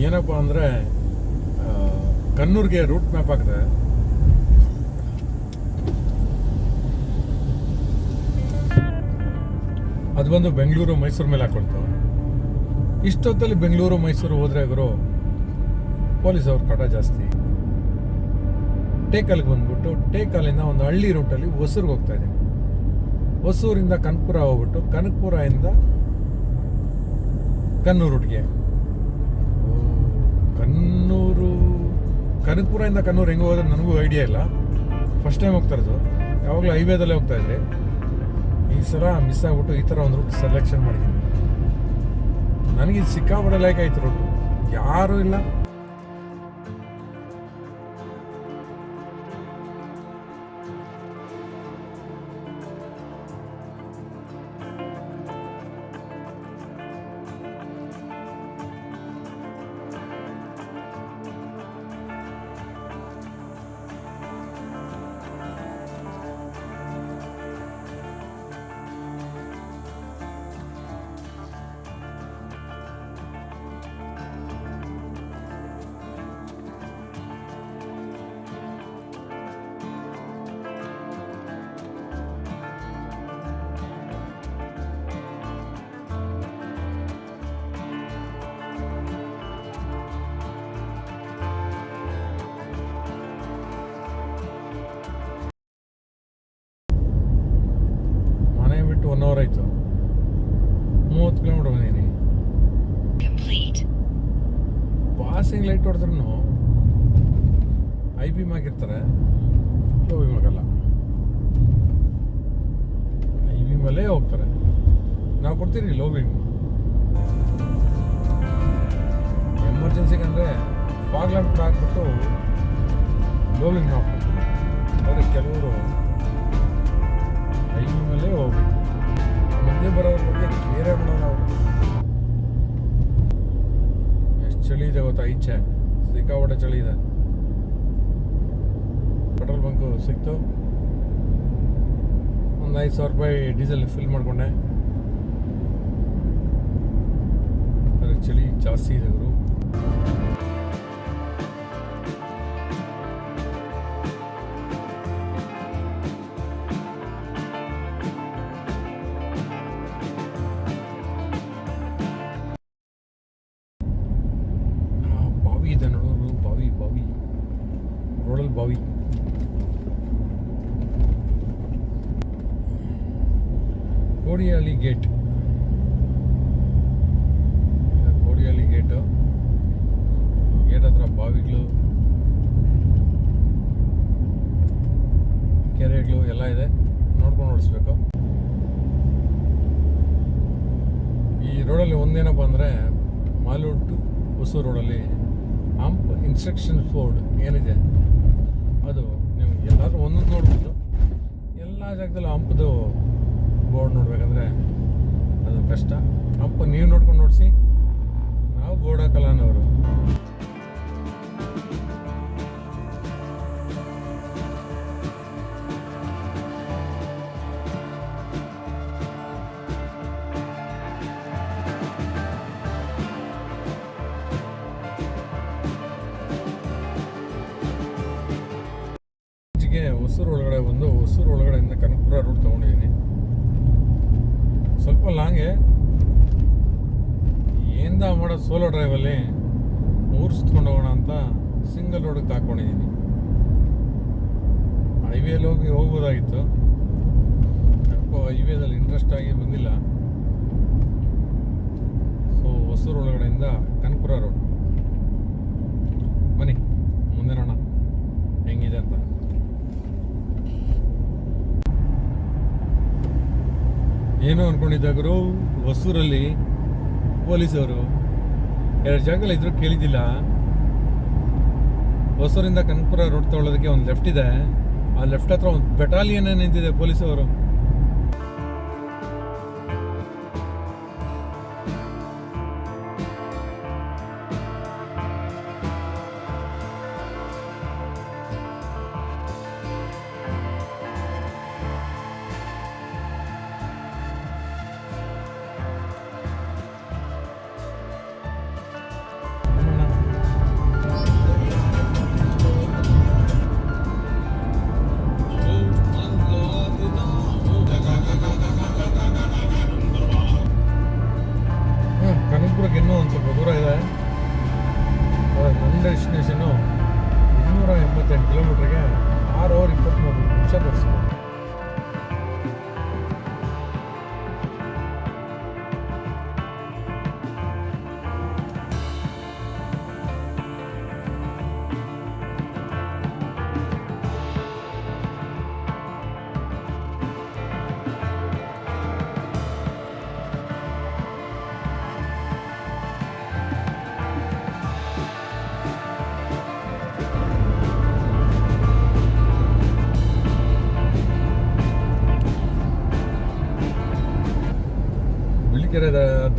ಏನಪ್ಪ ಅಂದರೆ ಕಣ್ಣೂರಿಗೆ route map ಹಾಕಿದೆ. ಅದು ಬಂದು ಬೆಂಗಳೂರು ಮೈಸೂರು ಮೇಲೆ ಹಾಕೊಳ್ತು. ಇಷ್ಟೊತ್ತಲ್ಲಿ ಬೆಂಗಳೂರು ಮೈಸೂರು ಹೋದ್ರೆ ಗುರು ಪೊಲೀಸ್ ಅವ್ರ ಕಾಟ ಜಾಸ್ತಿ. ಟೇಕಲ್ಗೆ ಬಂದ್ಬಿಟ್ಟು ಟೇಕಲ್ಲಿಂದ ಒಂದು ಹಳ್ಳಿ ರೂಟಲ್ಲಿ ಹೊಸೂರಿಗೆ ಹೋಗ್ತಾ ಇದ್ದೀನಿ. ಹೊಸೂರಿಂದ ಕನಕಪುರ ಹೋಗ್ಬಿಟ್ಟು ಕನಕಪುರದಿಂದ ಕಣ್ಣೂರು ರೂಟ್ಗೆ. ಕನಕಪುರದಿಂದ ಕಣ್ಣೂರು ಹೆಂಗೆ ಹೋದ್ರೆ ನನಗೂ ಐಡಿಯಾ ಇಲ್ಲ. ಫಸ್ಟ್ ಟೈಮ್ ಹೋಗ್ತಾ ಇರೋದು. ಯಾವಾಗಲೂ ಹೈವೇದಲ್ಲೇ ಹೋಗ್ತಾ ಇದ್ದೆ. ಈ ಸಲ ಮಿಸ್ ಆಗ್ಬಿಟ್ಟು ಈ ಥರ ಒಂದು ರೂಟ್ ಸೆಲೆಕ್ಷನ್ ಮಾಡಿದ್ದೀನಿ. ನನಗೆ ಸಿಕ್ಕಾಪಟ್ಟೆ ಲೈಕ್ ಆಯ್ತು ರೂಟು. ಯಾರೂ ಇಲ್ಲ, ಬಿಟ್ಟು 1 hour ಆಯಿತು. 30 ಕಿಲೋಮೀಟರ್ ಬಂದೀನಿ. ಪಾಸಿಂಗ್ ಲೈಟ್ ಹೊಡೆದ್ರೂ ಐ ಬಿ ಆಗಿರ್ತಾರೆ, ಲೋ ಬಿ ಆಗಲ್ಲ. ಐ ಬಿ ಮೇಲೆ ಹೋಗ್ತಾರೆ. ನಾವು ಕೊಡ್ತೀರಿ ಲೋ ಬಿ. ಎಮರ್ಜೆನ್ಸಿಗೆ ಅಂದರೆ ಫಾಗ್ ಲ್ಯಾಂಪ್ ಹಾಕ್ಬಿಟ್ಟು ಲೋ ಬಿಂಗ್ ಹಾಕ್ಬಿಡ್ತೀವಿ. ಆದರೆ ಕೆಲವರು ಐ ಬಿ ಮೇಲೆ ಹೋಗ್ಬೇಕು. ಮುಂದೆ ಬರೋದ್ರ ಬಗ್ಗೆ ಕೇರೇ ಮಾಡೋಣ ಅವರು. ಎಷ್ಟು ಚಳಿ ಇದೆ ಗೊತ್ತಾ ಈಚೆ, ಸಿಕ್ಕಾಪಟ್ಟೆ ಚಳಿ ಇದೆ. ಪೆಟ್ರೋಲ್ ಬಂಕು ಸಿಕ್ತು. ಒಂದು 5,000 ರೂಪಾಯಿ ಡೀಸೆಲ್ ಫಿಲ್ ಮಾಡಿಕೊಂಡೆ. ಆದರೆ ಚಳಿ ಜಾಸ್ತಿ ಇದೆ ಗುರು. ಇದೆ ನೋಡೋರು, ಬಾವಿ ರೋಡಲ್ಲಿ ಬಾವಿ. ಕೋಡಿಹಳ್ಳಿ ಗೇಟ್ ಹತ್ರ ಬಾವಿಗಳು, ಕೆರೆಗಳು ಎಲ್ಲ ಇದೆ. ನೋಡ್ಕೊಂಡು ಓಡಿಸ್ಬೇಕು. ಈ ರೋಡಲ್ಲಿ ಒಂದೇನಪ್ಪ ಅಂದರೆ ಮಾಲೂರು ಟು ಹೊಸೂರು ರೋಡಲ್ಲಿ ಹಂಪ್ ಇನ್ಸ್ಟ್ರಕ್ಷನ್ ಬೋರ್ಡ್ ಏನಿದೆ ಅದು ನೀವು ಎಲ್ಲಾದರೂ ಒಂದೊಂದು ನೋಡ್ಬೋದು. ಎಲ್ಲ ಜಾಗದಲ್ಲೂ ಹಂಪದು ಬೋರ್ಡ್ ನೋಡ್ಬೇಕಂದ್ರೆ ಅದು ಕಷ್ಟ. ಹಂಪ್ ನೀವು ನೋಡ್ಕೊಂಡು ನೋಡಿಸಿ, ನಾವು ಬೋರ್ಡ್ ಹಾಕಲ್ಲ ಅನ್ನೋರು. ಹೊಸೂರು ಒಳಗಡೆ ಬಂದು ಹೊಸೂರು ಒಳಗಡೆಯಿಂದ ಕನಕಪುರ ರೂಟ್ ತೊಗೊಂಡಿದ್ದೀನಿ. ಸ್ವಲ್ಪ ಲಾಂಗೆ ಏಂದ ಮಾಡೋ ಸೋಲೋ ಡ್ರೈವಲ್ಲಿ ಊರು ಸುತ್ಕೊಂಡು ಹೋಗೋಣ ಅಂತ ಸಿಂಗಲ್ ರೋಡಿಗೆ ಹಾಕ್ಕೊಂಡಿದ್ದೀನಿ. ಹೈವೇಲಿ ಹೋಗ್ಬೋದಾಗಿತ್ತು. ಯಾಕೋ ಹೈವೇದಲ್ಲಿ ಇಂಟ್ರೆಸ್ಟ್ ಆಗಿ ಬಂದಿಲ್ಲ. ಸೊ ಹೊಸೂರು ಒಳಗಡೆಯಿಂದ ಕನಕಪುರ ರೋಡ್ ಬನ್ನಿ, ಮುಂದೆ ನೋಡೋಣ ಹೆಂಗಿದೆ ಅಂತ. ಏನೋ ಅಂದ್ಕೊಂಡಿದ್ದಾಗರು ಹೊಸೂರಲ್ಲಿ ಪೊಲೀಸವರು 2 ಜಾಗದಲ್ಲಿ ಇದ್ರೂ ಕೇಳಿದ್ದಿಲ್ಲ. ಹೊಸೂರಿಂದ ಕನಕಪುರ ರೋಡ್ ತಗೊಳ್ಳೋದಕ್ಕೆ ಒಂದು ಲೆಫ್ಟ್ ಇದೆ. ಆ ಲೆಫ್ಟ್ ಹತ್ರ ಒಂದು ಬೆಟಾಲಿಯನ್ ನಿಂತಿದೆ ಪೊಲೀಸವರು.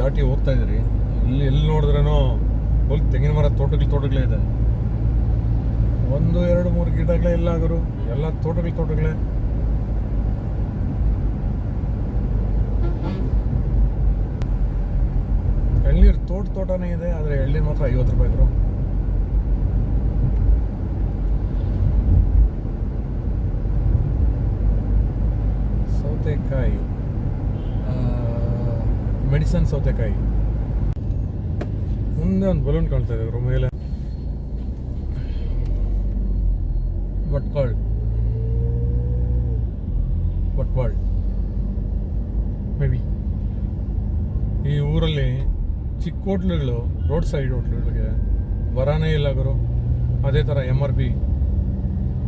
ದಾಟಿ ಹೋಗ್ತಾ ಇದ್ದೀರಿ, ಎಲ್ಲಿ ನೋಡಿದ್ರೇನೋ ಫುಲ್ ತೆಂಗಿನ ಮರ ತೋಟಗಳೇ ಇದೆ. 1, 2, 3 ಗಿಡಗಳೇ ಇಲ್ಲ ಆಗೋರು, ಎಲ್ಲ ತೋಟಗಳೇ. ಎಳ್ನೀರು ತೋಟನೇ ಇದೆ, ಆದರೆ ಎಳ್ನೀರು ಮಾತ್ರ 50 ರೂಪಾಯಿ ಗುರು. ಸೌತೆಕಾಯಿ, ಮೆಡಿಸನ್ ಸೌತೆಕಾಯಿ. ಮುಂದೆ ಒಂದು ಬಲೂನ್ ಕಾಣ್ತಾ ಇದೆ ಮೇಲೆ. ಭಟ್ವಾಳ್ ಮೇ ಬಿ. ಈ ಊರಲ್ಲಿ ಚಿಕ್ಕ ಹೋಟ್ಲುಗಳು, ರೋಡ್ ಸೈಡ್ ಹೋಟ್ಲುಗಳಿಗೆ ಬರಾನೇ ಇಲ್ಲ ಗುರು. ಅದೇ ಥರ MRP,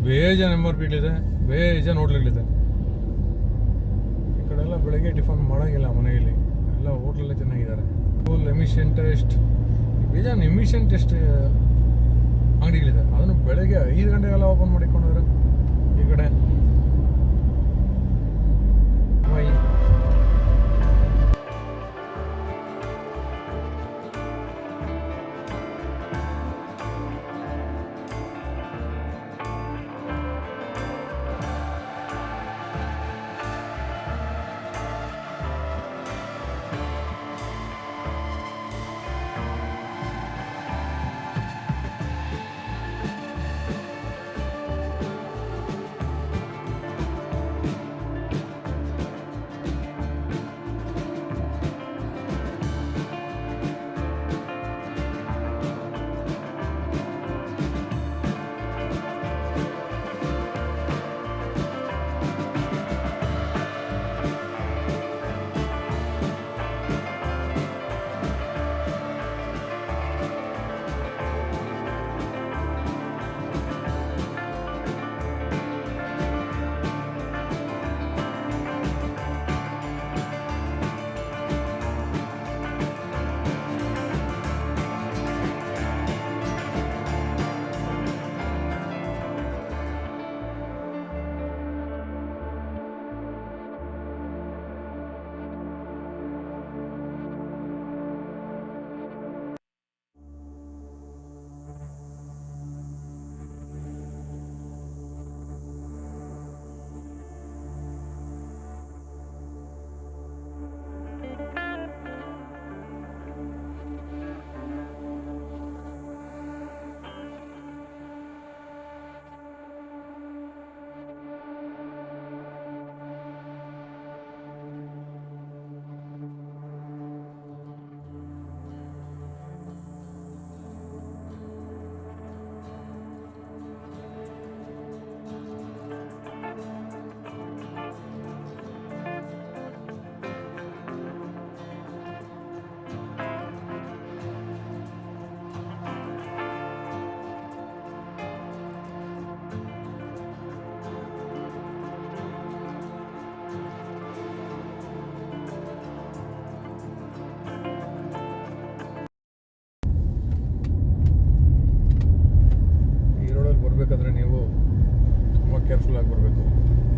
ಬೇಜಾನ್ MRPಗಳಿದೆ, ಬೇಜಾನ್ ಹೋಟ್ಲುಗಳಿದೆ. ಈ ಕಡೆ ಎಲ್ಲ ಬೆಳಗ್ಗೆ ಟಿಫನ್ ಮಾಡೋಂಗಿಲ್ಲ ಮನೆಯಲ್ಲಿ, ಎಲ್ಲ ಹೋಟ್ಲಲ್ಲೇ ಚೆನ್ನಾಗಿದ್ದಾರೆ. ಫುಲ್ ಎಮಿಷನ್ ಟೆಸ್ಟ್, ಬೇಜಾನ್ ಎಮಿಷನ್ ಟೆಸ್ಟ್ ಅಂಗಡಿಗಳಿದೆ. ಅದನ್ನು ಬೆಳಗ್ಗೆ 5 ಗಂಟೆಗೆಲ್ಲ ಓಪನ್ ಮಾಡಿಕೊಂಡ್ರೆ ಈ ಕಡೆ ಬರಬೇಕಾದ್ರೆ ನೀವು ತುಂಬ ಕೇರ್ಫುಲ್ ಆಗಿ ಬರಬೇಕು.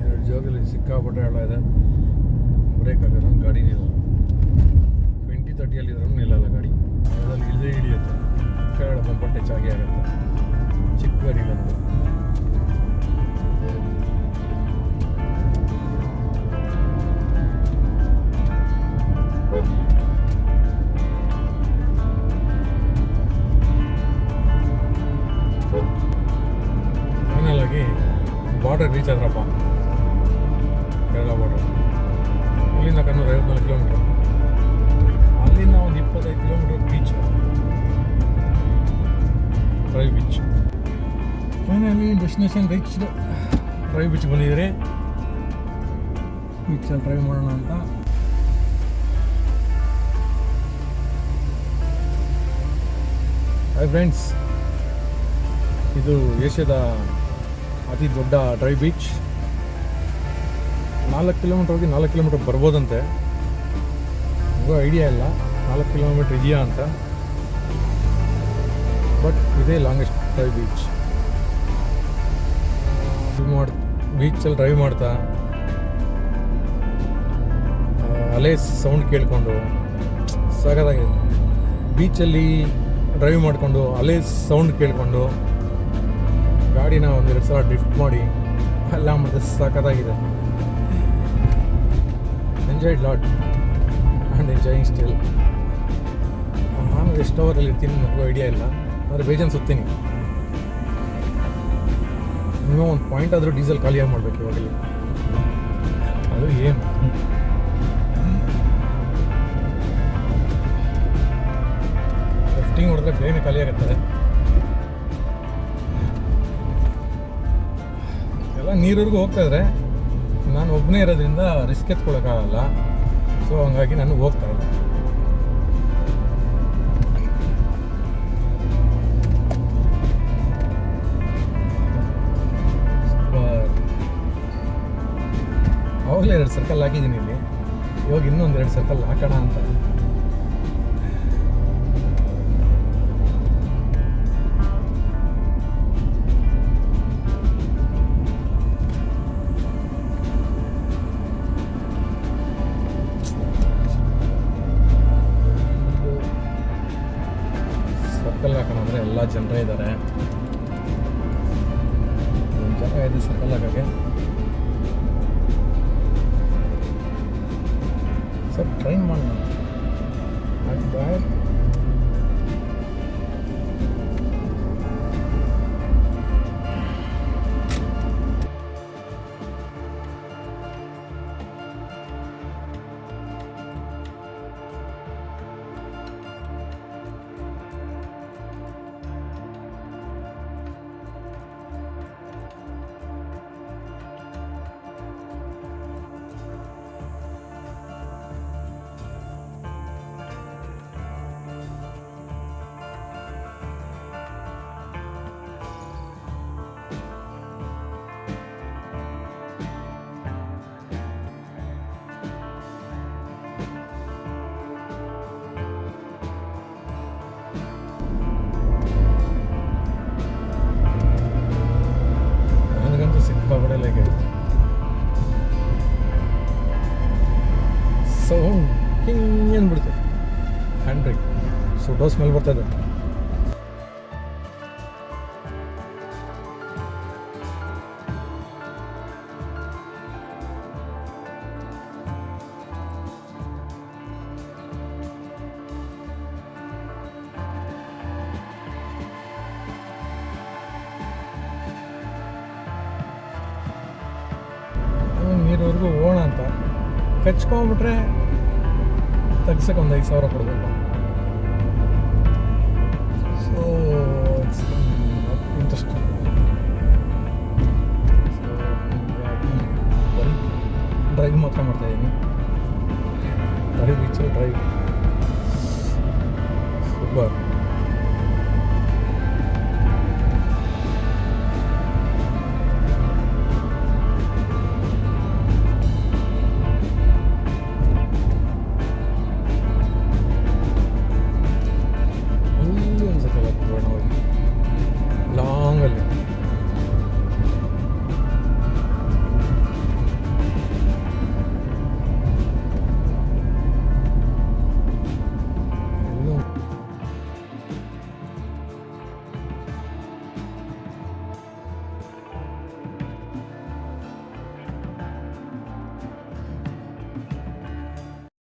ಎರಡು ಜಾಗದಲ್ಲಿ ಸಿಕ್ಕಾಪಟ್ಟೆ ಹಳ್ಳ ಇದೆ, ಬ್ರೇಕ್ ಆಗೋದು, ಗಾಡಿ ನಿಲ್ಲ. 20-30 ಇದ್ರೂ ನಿಲ್ಲಲ್ಲ ಗಾಡಿ, ಅದರಲ್ಲಿ ಇಲ್ಲದೇ ಹಿಡಿಯುತ್ತೆ, ಕೆಳಗಡೆ ಬಂಪರ್ ಟಚ್ ಆಗೇ ಆಗುತ್ತೆ. ಚಿಕ್ಕ ಗಾಡಿಗಳಂದು ಬಾರ್ಡರ್ ರೀಚ್ ಆದ್ರಪ್ಪ, ಕೇರಳ ಬಾರ್ಡರ್. ಇಲ್ಲಿಂದ 154 ಕಿಲೋಮೀಟ್ರ್, ಅಲ್ಲಿಂದ ಒಂದು 25 kilometre beach, drive beach. Finally destination reach. Drive beach ಬಂದಿದ್ದೀರಿ, ಬೀಚಲ್ಲಿ ಡ್ರೈವ್ ಮಾಡೋಣ ಅಂತ. ಹಾಯ್ ಫ್ರೆಂಡ್ಸ್, ಇದು ಏಷ್ಯಾದ ಅತಿ ದೊಡ್ಡ ಡ್ರೈವ್ ಬೀಚ್. 4 ಕಿಲೋಮೀಟ್ರ್ ಹೋಗಿ 4 ಕಿಲೋಮೀಟ್ರ್ ಬರ್ಬೋದಂತೆ. ನನಗೂ ಐಡಿಯಾ ಇಲ್ಲ 4 ಕಿಲೋಮೀಟ್ರ್ ಇದೆಯಾ ಅಂತ, ಬಟ್ ಇದೇ ಲಾಂಗೆಸ್ಟ್ ಡ್ರೈವ್ ಬೀಚ್. ಬೀಚಲ್ಲಿ ಡ್ರೈವ್ ಮಾಡ್ತಾ ಅಲೆ ಸೌಂಡ್ ಕೇಳಿಕೊಂಡು ಸಾಕಾಗಿದೆ. ಬೀಚಲ್ಲಿ ಡ್ರೈವ್ ಮಾಡಿಕೊಂಡು ಅಲೆ ಸೌಂಡ್ ಕೇಳಿಕೊಂಡು ಗಾಡಿನ ಒಂದೆರಡು ಸಲ ಡ್ರಿಫ್ಟ್ ಮಾಡಿ ಎಲ್ಲ ಮತ್ತೆ ಸಾಕಾಗಿದೆ. Enjoyed lot and enjoying still. ನಾನು ಎಷ್ಟು ಅವರಲ್ಲಿ ಇರ್ತೀನಿ ನನಗೂ ಐಡಿಯಾ ಇಲ್ಲ, ಆದರೆ ಬೇಜಾನ್ ಸುತ್ತೀನಿ. ಇನ್ನೂ ಒಂದು ಪಾಯಿಂಟ್ ಆದರೂ ಡೀಸೆಲ್ ಖಾಲಿಯಾಗಿ ಮಾಡಬೇಕು ಇವಾಗಲಿ, ಅದು ಏನು. ಲಿಫ್ಟಿಂಗ್ ಹೊಡೆದ್ರೆ ಬೇಗನೆ ಖಾಲಿ ಆಗುತ್ತೆ. ಎಲ್ಲ ನೀರವರೆಗೂ ಹೋಗ್ತಾಯಿದ್ರೆ ನಾನು ಒಬ್ಬನೇ ಇರೋದ್ರಿಂದ ರಿಸ್ಕ್ ಎತ್ಕೊಳಕ್ಕಾಗಲ್ಲ. ಸೊ ಹಂಗಾಗಿ ನಾನು ಹೋಗ್ತಾ ಇಲ್ಲ. ಅವಾಗಲೇ 2 ಸರ್ಕಲ್ ಹಾಕಿದ್ದೀನಿ ಇಲ್ಲಿ, ಇವಾಗ ಇನ್ನೊಂದು 2 ಸರ್ಕಲ್ ಹಾಕೋಣ ಅಂತ. ಸರ್ಕಲ್ ಹಾಕೋಣ ಅಂದರೆ ಎಲ್ಲ ಜನರೇ ಇದ್ದಾರೆ. ಒಂದು ಜಾಗ ಇದೆ ಸರ್ಕಲ್ ಹಾಕೋಕ್ಕೆ. ಸರ್ ಟ್ರೈನ್ ಮಾಡೋಣ. ಸಿಕ್ಕಾಪಟ್ಟೆ ಸೌಂಡ್ ಹಿಂಗೆ ಅಂದ್ಬಿಡ್ತು. ಹ್ಯಾಂಡ್ ಬ್ರೇಕ್ ಸುಡೋ ಸ್ಮೆಲ್ ಬರ್ತದೆ. ನೀರವರೆಗೂ ಹೋಗೋಣ ಅಂತ ಕಚ್ಕೊಂಡ್ಬಿಟ್ರೆ ತೆಗ್ಸಕ್ಕೆ ಒಂದು 5,000 ಕೊಡಬೇಕು.